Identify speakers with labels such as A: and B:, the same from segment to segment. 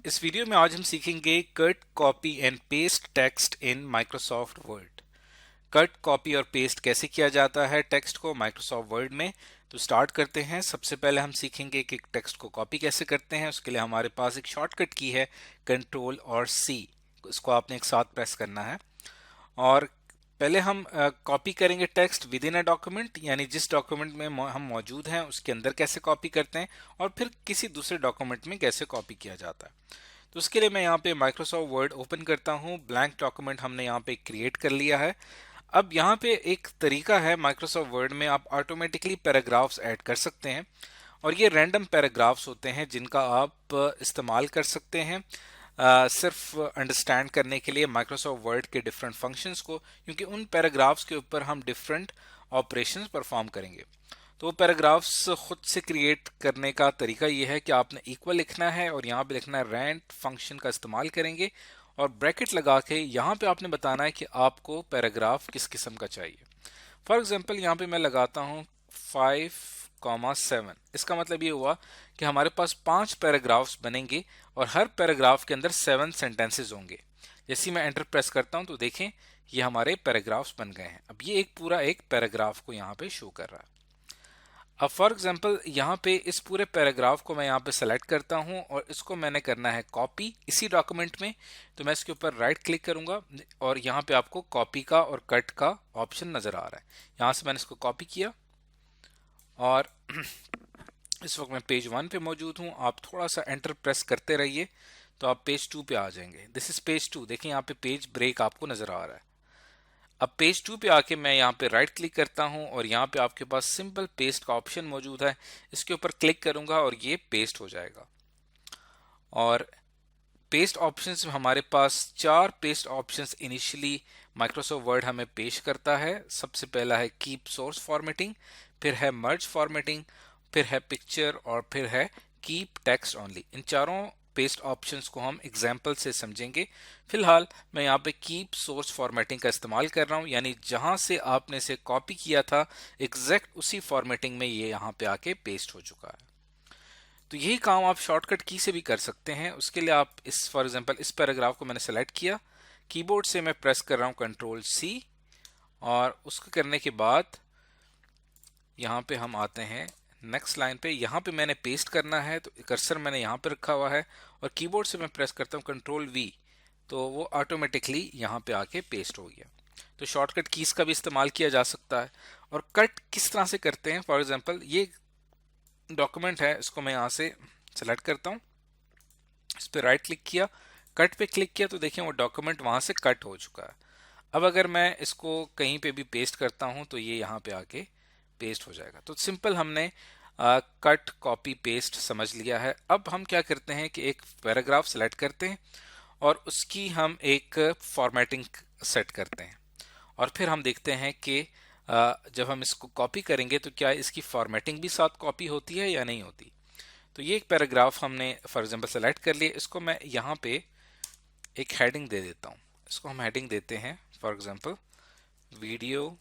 A: इस वीडियो में आज हम सीखेंगे cut copy and paste text in Microsoft word. Cut copy और पेस्ट कैसे किया जाता है टेक्स्ट को माइक्रोसॉफ्ट वर्ड में। तो स्टार्ट करते हैं। सबसे पहले हम सीखेंगे कि टेक्स्ट को कॉपी कैसे करते हैं। उसके लिए हमारे पास एक शॉर्टकट की है कंट्रोल और सी। इसको आपने एक साथ प्रेस करना है और पहले हम कॉपी करेंगे text with in a document, यानी जिस डॉक्यूमेंट में हम मौजूद हैं उसके अंदर कैसे कॉपी करते हैं और फिर किसी दूसरे डॉक्यूमेंट में कैसे कॉपी किया जाता है। तो उसके लिए मैं यहाँ पे माइक्रोसॉफ्ट वर्ड ओपन करता हूँ। ब्लैंक डॉक्यूमेंट हमने यहाँ पे क्रिएट कर लिया है। अब यहाँ पे एक तरीका है माइक्रोसॉफ्ट वर्ड में, आप ऑटोमेटिकली पैराग्राफ्स ऐड कर सकते हैं और ये रैंडम पैराग्राफ्स होते हैं जिनका आप इस्तेमाल कर सकते हैं सिर्फ अंडरस्टैंड करने के लिए माइक्रोसॉफ्ट वर्ड के डिफरेंट फंक्शंस को, क्योंकि उन पैराग्राफ्स के ऊपर हम डिफरेंट ऑपरेशंस परफॉर्म करेंगे। तो वो पैराग्राफ्स खुद से क्रिएट करने का तरीका ये है कि आपने इक्वल लिखना है और यहाँ पे लिखना है रैंड फंक्शन का इस्तेमाल करेंगे और ब्रैकेट लगा के यहाँ पे आपने बताना है कि आपको पैराग्राफ किस किस्म का चाहिए। फॉर एग्जाम्पल यहाँ पे मैं लगाता हूँ 5,7। इसका मतलब ये हुआ कि हमारे पास 5 पैराग्राफ्स बनेंगे और हर पैराग्राफ के अंदर 7 सेंटेंसेस होंगे। जैसे मैं एंटर प्रेस करता हूँ तो देखें ये हमारे पैराग्राफ्स बन गए हैं। अब ये एक पूरा एक पैराग्राफ को यहाँ पे शो कर रहा है। अब फॉर एग्जाम्पल यहाँ पे इस पूरे पैराग्राफ को मैं यहाँ पे सेलेक्ट करता हूँ और इसको मैंने करना है कॉपी इसी डॉक्यूमेंट में। तो मैं इसके ऊपर राइट क्लिक करूंगा और यहाँ पे आपको कॉपी का और कट का ऑप्शन नजर आ रहा है। यहाँ से मैंने इसको कॉपी किया और इस वक्त मैं पेज 1 पे मौजूद हूँ। आप थोड़ा सा एंटर प्रेस करते रहिए तो आप पेज 2 पे आ जाएंगे। This is page 2। देखिए यहाँ पे पेज ब्रेक आपको नजर आ रहा है। अब पेज 2 पे आके मैं यहाँ पे राइट क्लिक करता हूँ और यहाँ पे आपके पास सिंपल पेस्ट का ऑप्शन मौजूद है। इसके ऊपर क्लिक करूंगा और ये पेस्ट हो जाएगा। और पेस्ट ऑप्शंस में हमारे पास 4 paste options initially Microsoft word हमें पेश करता है। सबसे पहला है कीप सोर्स फॉर्मेटिंग, फिर है मर्ज फॉर्मेटिंग, फिर है पिक्चर और फिर है कीप टेक्स्ट ओनली। इन चारों पेस्ट ऑप्शंस को हम एग्जाम्पल से समझेंगे। फिलहाल मैं यहाँ पे कीप सोर्स फॉर्मेटिंग का इस्तेमाल कर रहा हूँ, यानी जहां से आपने से कॉपी किया था एग्जैक्ट उसी फॉर्मेटिंग में ये यहाँ पे आके पेस्ट हो चुका है। तो यही काम आप शॉर्टकट की से भी कर सकते हैं। उसके लिए आप इस फॉर एग्जांपल इस पैराग्राफ को मैंने सेलेक्ट किया, कीबोर्ड से मैं प्रेस कर रहा हूं कंट्रोल सी और उसको करने के बाद यहाँ पे हम आते हैं नेक्स्ट लाइन पे। यहाँ पे मैंने पेस्ट करना है तो कर्सर मैंने यहाँ पे रखा हुआ है और कीबोर्ड से मैं प्रेस करता हूँ कंट्रोल वी, तो वो ऑटोमेटिकली यहाँ पे आके पेस्ट हो गया। तो शॉर्टकट कीज का भी इस्तेमाल किया जा सकता है। और कट किस तरह से करते हैं, फॉर एग्जाम्पल ये डॉक्यूमेंट है, इसको मैं यहाँ से सेलेक्ट करता हूँ, इस पर राइट क्लिक किया, कट पे क्लिक किया तो देखें वो डॉक्यूमेंट वहां से कट हो चुका है। अब अगर मैं इसको कहीं पे भी पेस्ट करता हूं तो ये यहाँ पे आके पेस्ट हो जाएगा। तो सिंपल हमने कट कॉपी पेस्ट समझ लिया है। अब हम क्या करते हैं कि एक पैराग्राफ सेलेक्ट करते हैं और उसकी हम एक फॉर्मेटिंग सेट करते हैं और फिर हम देखते हैं कि जब हम इसको कॉपी करेंगे तो क्या इसकी फॉर्मेटिंग भी साथ कॉपी होती है या नहीं होती। तो ये एक पैराग्राफ हमने फॉर एग्जांपल सेलेक्ट कर लिया। इसको मैं यहाँ पे एक हेडिंग दे देता हूँ। इसको हम हेडिंग देते हैं फॉर एग्जांपल वीडियो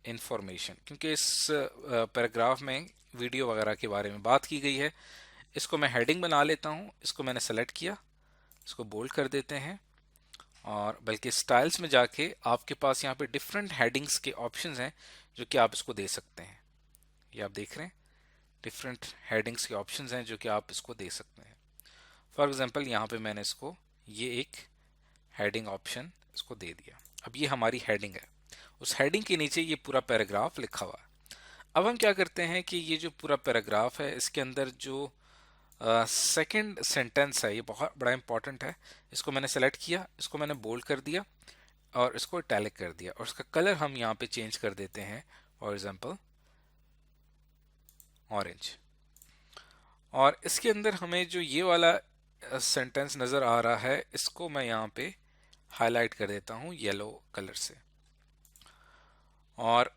A: इंफॉर्मेशन, क्योंकि इस पैराग्राफ में वीडियो वगैरह के बारे में बात की गई है। इसको मैं हेडिंग बना लेता हूँ। इसको मैंने सेलेक्ट किया, इसको बोल्ड कर देते हैं और बल्कि स्टाइल्स में जाके आपके पास यहाँ पे डिफरेंट हेडिंग्स के ऑप्शंस हैं जो कि आप इसको दे सकते हैं। ये आप देख रहे हैं डिफरेंट हेडिंग्स के ऑप्शंस हैं जो कि आप इसको दे सकते हैं। फॉर एग्जांपल यहाँ पे मैंने इसको ये एक हेडिंग ऑप्शन इसको दे दिया। अब ये हमारी हेडिंग है, उस हेडिंग के नीचे ये पूरा पैराग्राफ लिखा हुआ है। अब हम क्या करते हैं कि ये जो पूरा पैराग्राफ है इसके अंदर जो सेकंड सेंटेंस है ये बहुत बड़ा इंपॉर्टेंट है। इसको मैंने सेलेक्ट किया, इसको मैंने बोल्ड कर दिया और इसको इटैलिक कर दिया और इसका कलर हम यहाँ पे चेंज कर देते हैं फॉर एग्जांपल ऑरेंज। और इसके अंदर हमें जो ये वाला सेंटेंस नज़र आ रहा है इसको मैं यहाँ पे हाईलाइट कर देता हूँ येलो कलर से और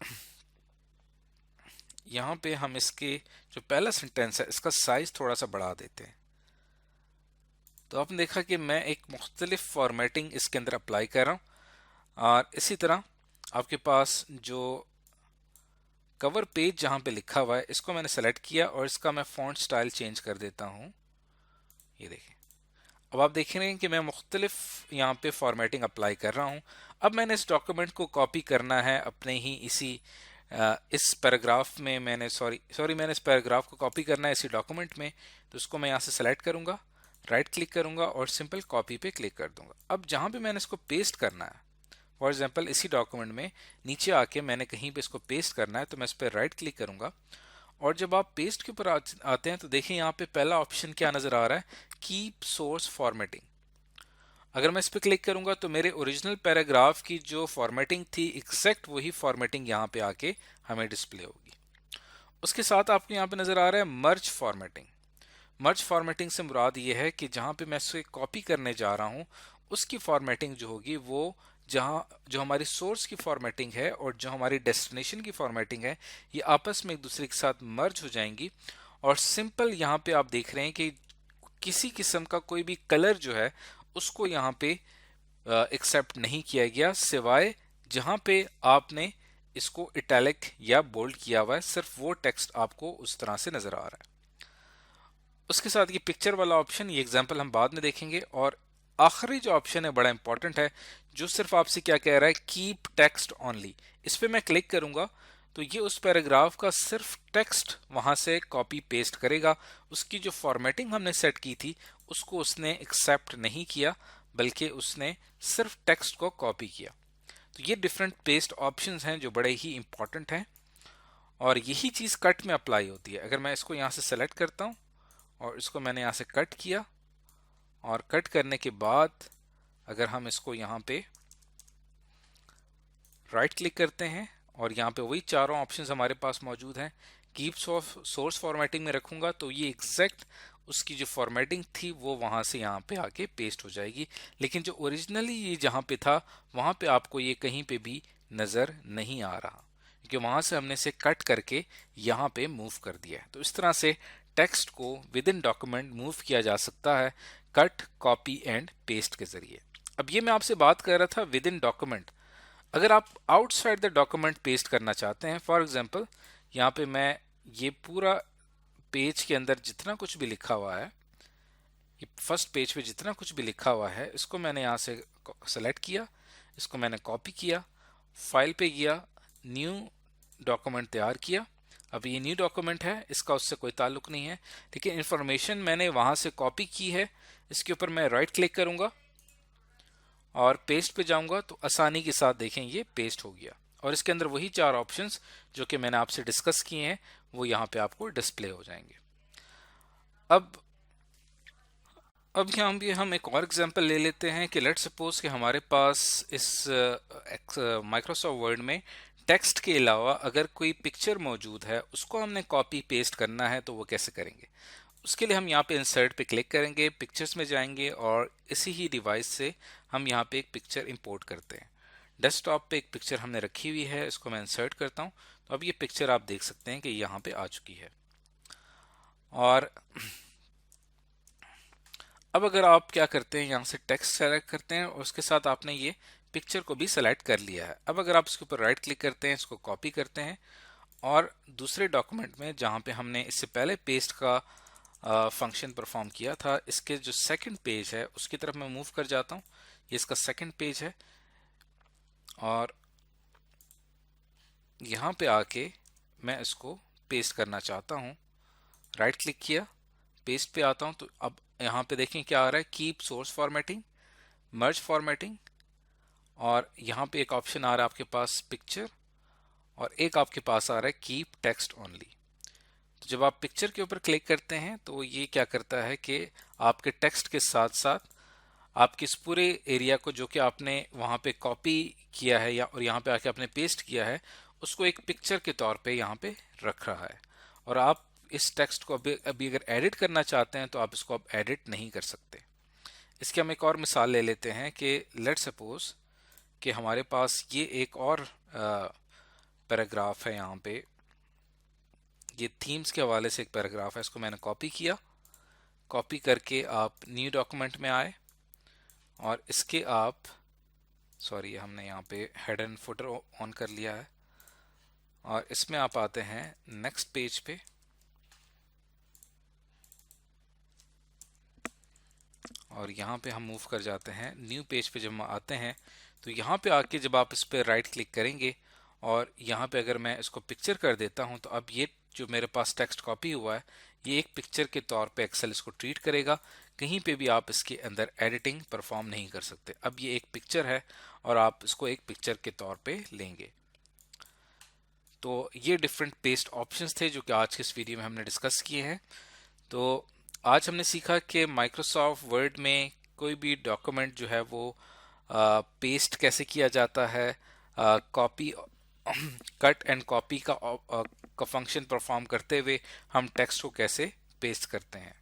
A: यहाँ पे हम इसके जो पहला सेंटेंस है इसका साइज थोड़ा सा बढ़ा देते हैं। तो आपने देखा कि मैं एक मुख्तलिफ फॉर्मेटिंग इसके अंदर अप्लाई कर रहा हूँ। और इसी तरह आपके पास जो कवर पेज जहाँ पे लिखा हुआ है इसको मैंने सेलेक्ट किया और इसका मैं फॉन्ट स्टाइल चेंज कर देता हूँ ये देखें, अब आप देख रहे हैं कि मैं मुख्तलिफ यहाँ पे फॉर्मेटिंग अप्लाई कर रहा हूँ। अब मैंने इस डॉक्यूमेंट को कॉपी करना है अपने ही इस पैराग्राफ में, मैंने इस पैराग्राफ को कॉपी करना है इसी डॉक्यूमेंट में। तो इसको मैं यहाँ से सेलेक्ट करूँगा, राइट क्लिक करूँगा और सिंपल कॉपी पे क्लिक कर दूंगा। अब जहाँ पे मैंने इसको पेस्ट करना है, फॉर एग्जाम्पल इसी डॉक्यूमेंट में नीचे आके मैंने कहीं पे इसको पेस्ट करना है, तो मैं इस पर राइट क्लिक करूँगा। और जब आप पेस्ट के ऊपर आते हैं तो देखिए यहाँ पे पहला ऑप्शन क्या नजर आ रहा है, कीप सोर्स फॉर्मेटिंग। अगर मैं इस पर क्लिक करूंगा तो मेरे ओरिजिनल पैराग्राफ की जो फॉर्मेटिंग थी एग्जैक्ट वही फॉर्मेटिंग यहाँ पे आके हमें डिस्प्ले होगी। उसके साथ आपको यहाँ पे नजर आ रहा है मर्ज फॉर्मेटिंग। मर्ज फॉर्मेटिंग से मुराद ये है कि जहाँ पे मैं इसे कॉपी करने जा रहा हूँ उसकी फॉर्मेटिंग जो होगी वो जहाँ जो हमारी सोर्स की फॉर्मेटिंग है और जो हमारी डेस्टिनेशन की फॉर्मेटिंग है ये आपस में एक दूसरे के साथ मर्ज हो जाएंगी। और सिंपल यहाँ पे आप देख रहे हैं कि किसी किस्म का कोई भी कलर जो है उसको यहाँ पे एक्सेप्ट नहीं किया गया, सिवाय जहाँ पे आपने इसको इटैलिक या बोल्ड किया हुआ है, सिर्फ वो टेक्स्ट आपको उस तरह से नजर आ रहा है। उसके साथ ये पिक्चर वाला ऑप्शन, ये एग्जांपल हम बाद में देखेंगे। और आखिरी जो ऑप्शन है बड़ा इंपॉर्टेंट है, जो सिर्फ आपसे क्या कह रहा है, कीप टेक्स्ट ओनली। इस पे मैं क्लिक करूंगा तो ये उस पैराग्राफ का सिर्फ टेक्स्ट वहां से कॉपी पेस्ट करेगा। उसकी जो फॉर्मेटिंग हमने सेट की थी उसको उसने एक्सेप्ट नहीं किया, बल्कि उसने सिर्फ टेक्स्ट को कॉपी किया। तो ये डिफरेंट पेस्ट ऑप्शंस हैं जो बड़े ही इंपॉर्टेंट हैं और यही चीज कट में अप्लाई होती है। अगर मैं इसको यहाँ से सेलेक्ट करता हूँ और इसको मैंने यहाँ से कट किया, और कट करने के बाद अगर हम इसको यहाँ पे राइट क्लिक करते हैं और यहाँ पे वही चारों ऑप्शंस हमारे पास मौजूद हैं, कीप सोर्स फॉर्मेटिंग में रखूंगा तो ये एग्जैक्ट उसकी जो फॉर्मेटिंग थी वो वहां से यहाँ पे आके पेस्ट हो जाएगी। लेकिन जो ओरिजिनली ये जहाँ पे था वहां पे आपको ये कहीं पे भी नजर नहीं आ रहा, क्योंकि वहां से हमने इसे कट करके यहाँ पे मूव कर दिया है। तो इस तरह से टेक्स्ट को विद इन डॉक्यूमेंट मूव किया जा सकता है कट, कॉपी एंड पेस्ट के जरिए। अब ये मैं आपसे बात कर रहा था विद इन डॉक्यूमेंट। अगर आप आउटसाइड द डॉक्यूमेंट पेस्ट करना चाहते हैं, फॉर एग्जांपल यहाँ पे मैं ये पूरा पेज के अंदर जितना कुछ भी लिखा हुआ है, ये फर्स्ट पेज पे जितना कुछ भी लिखा हुआ है, इसको मैंने यहाँ से सेलेक्ट किया, इसको मैंने कॉपी किया, फाइल पे गया, न्यू डॉक्यूमेंट तैयार किया। अब ये न्यू डॉक्यूमेंट है, इसका उससे कोई ताल्लुक नहीं है, लेकिन इंफॉर्मेशन मैंने वहां से कॉपी की है। इसके ऊपर मैं राइट क्लिक करूंगा और पेस्ट पे जाऊंगा तो आसानी के साथ देखें ये पेस्ट हो गया। और इसके अंदर वही चार ऑप्शंस जो कि मैंने आपसे डिस्कस किए हैं वो यहाँ पे आपको डिस्प्ले हो जाएंगे। अब यहाँ भी हम एक और एग्जांपल ले लेते हैं कि लेट्स सपोज कि हमारे पास इस माइक्रोसॉफ्ट वर्ड में टेक्स्ट के अलावा अगर कोई पिक्चर मौजूद है उसको हमने कॉपी पेस्ट करना है, तो वो कैसे करेंगे। उसके लिए हम यहाँ पे इंसर्ट पे क्लिक करेंगे, पिक्चर्स में जाएंगे और इसी ही डिवाइस से हम यहाँ पे एक पिक्चर इंपोर्ट करते हैं। डेस्कटॉप पे एक पिक्चर हमने रखी हुई है, इसको मैं इंसर्ट करता हूँ। तो अब ये पिक्चर आप देख सकते हैं कि यहाँ पे आ चुकी है। और अब अगर आप क्या करते हैं, यहाँ से टेक्स्ट सेलेक्ट करते हैं और उसके साथ आपने ये पिक्चर को भी सेलेक्ट कर लिया है। अब अगर आप इसके ऊपर राइट क्लिक करते हैं, इसको कॉपी करते हैं और दूसरे डॉक्यूमेंट में जहाँ पे हमने इससे पहले पेस्ट का फंक्शन परफॉर्म किया था, इसके जो सेकंड पेज है उसकी तरफ मैं मूव कर जाता हूँ। ये इसका सेकंड पेज है और यहाँ पे आके मैं इसको पेस्ट करना चाहता हूँ। राइट क्लिक किया, पेस्ट पे आता हूँ तो अब यहाँ पे देखें क्या आ रहा है, कीप सोर्स फॉर्मेटिंग, मर्ज फॉर्मेटिंग, और यहाँ पे एक ऑप्शन आ रहा है आपके पास पिक्चर और एक आपके पास आ रहा है कीप टेक्स्ट ओनली। तो जब आप पिक्चर के ऊपर क्लिक करते हैं तो ये क्या करता है कि आपके टेक्स्ट के साथ साथ आपके इस पूरे एरिया को जो कि आपने वहां पे कॉपी किया है या और यहाँ पे आके आपने पेस्ट किया है उसको एक पिक्चर के तौर पे यहाँ पे रख रहा है। और आप इस टेक्स्ट को अभी अगर एडिट करना चाहते हैं तो आप इसको अब एडिट नहीं कर सकते। इसकी हम एक और मिसाल ले लेते हैं कि लेट सपोज कि हमारे पास ये एक और पैराग्राफ है, यहाँ पे ये थीम्स के हवाले से एक पैराग्राफ है, इसको मैंने कॉपी किया। कॉपी करके आप न्यू डॉक्यूमेंट में आए और इसके आप हमने यहाँ पे हेड एंड फुटर ऑन कर लिया है और इसमें आप आते हैं नेक्स्ट पेज पे। और यहाँ पे हम मूव कर जाते हैं न्यू पेज पे। जब हम आते हैं तो यहाँ पे आके जब आप इस पर राइट क्लिक करेंगे और यहाँ पे अगर मैं इसको पिक्चर कर देता हूँ तो अब ये जो मेरे पास टेक्स्ट कॉपी हुआ है ये एक पिक्चर के तौर पे एक्सेल इसको ट्रीट करेगा। कहीं पे भी आप इसके अंदर एडिटिंग परफॉर्म नहीं कर सकते। अब ये एक पिक्चर है और आप इसको एक पिक्चर के तौर पे लेंगे। तो ये डिफरेंट पेस्ट ऑप्शंस थे जो कि आज के इस वीडियो में हमने डिस्कस किए हैं। तो आज हमने सीखा कि माइक्रोसॉफ्ट वर्ड में कोई भी डॉक्यूमेंट जो है वो पेस्ट कैसे किया जाता है, कॉपी कट एंड कॉपी का फंक्शन परफॉर्म करते हुए हम टेक्स्ट को कैसे पेस्ट करते हैं।